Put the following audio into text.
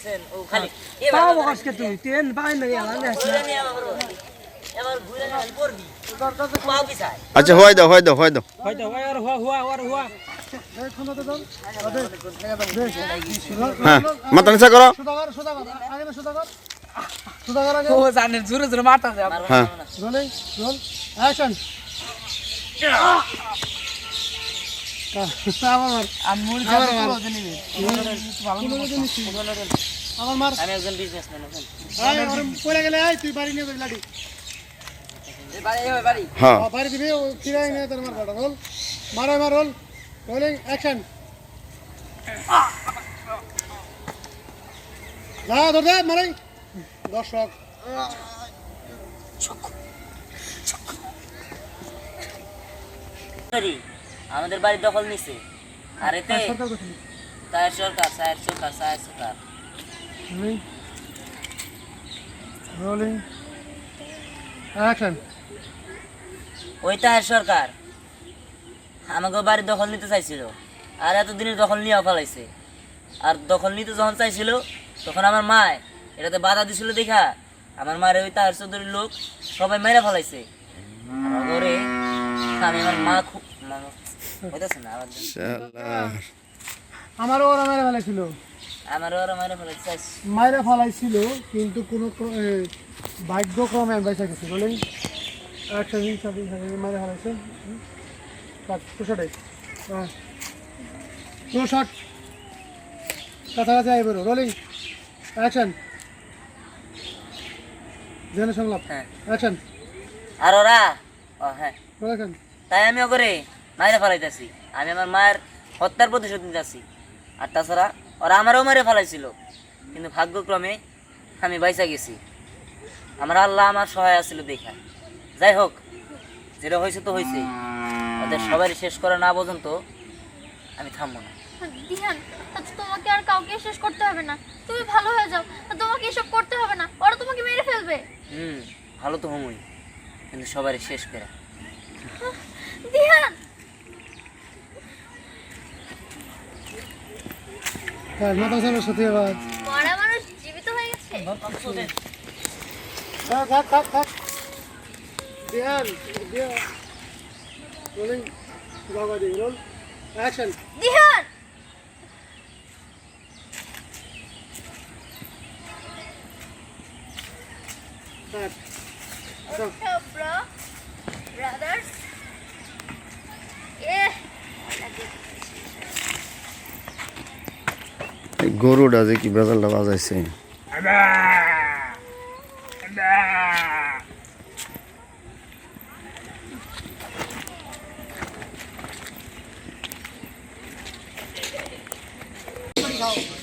দেখছেন ও খালি তাও বকসকে তুই তেন বাই না গেলা না এবার ঘুরে না পড়বি পাও কি চাই আচ্ছা হয় দাও হয়তো হয় আর হুয়া হ্যাঁ মাথা নিচা করো সুদাগর আগে ও জানে জোরে জোরে মারতা যায় হ্যাঁ রোলিং রোল অ্যাকশন আমার মার আমি একজন বিজনেসম্যান পড়ে গেলে তুই বাড়ি নিয়ে লাডি হ্যাঁ বাড়ি দিবি কিরাই নিয়ে তোর মার কাটা রোল মার রোল রোলিং অ্যাকশন যা ধর দে মারাই দর্শক আমাদের বাড়ি দখল নিছে আর এতে তার সরকার রোলিং অ্যাকশন ওই তার সরকার আমাকে বাড়ি দখল নিতে চাইছিল আর এতদিনের দখল নিয়ে ফেলাইছে আর দখল নিতে যখন চাইছিল তখন আমার মা এটাতে বাধা দিছিল দেখা আমার মায়ের ওই তার চৌধুরীর লোক সবাই মেরে ফেলাইছে ঘরে আমি আমার মা খুব হইতেছে না আমারও ওরা মেরে ফেলাইছিল আমারও ওরা মেরে ফেলাইছে মায়েরা ফলাইছিল কিন্তু কোনো ভাগ্যক্রমে বেঁচে গেছে বলেন একশো মায়েরা ফলাইছে কাছাকাছি এবার রোলিং অ্যাকশন জেন সংলাপ অ্যাকশন আর ওরা হ্যাঁ অ্যাকশন তাই আমি ওকে মায়েরা ফেলাইতেছি আমি আমার মায়ের হত্যার প্রতিশোধ নিতেছি আর তাছাড়া ওরা আমারও মেরে ফেলাইছিল কিন্তু ভাগ্যক্রমে আমি বাইসা গেছি আমার আল্লাহ আমার সহায় ছিল দেখা যাই হোক যেটা হয়েছে তো হয়েছে ওদের সবাই শেষ করা না পর্যন্ত আমি থামবো না দিহান তোমাকে আর কাউকে শেষ করতে হবে না তুমি ভালো হয়ে যাও তোমাকে এসব করতে হবে না ওরা তোমাকে মেরে ফেলবে ভালো তো হমই কিন্তু সবাই শেষ করে দিহান মাথা সামনে সাথে আবার মরা মানুষ জীবিত হয়ে গেছে থাক দিহান রোলিং লাগা the roll action Dihan brothers গরুটা যে কি বেজালটা বাজাইছে খাও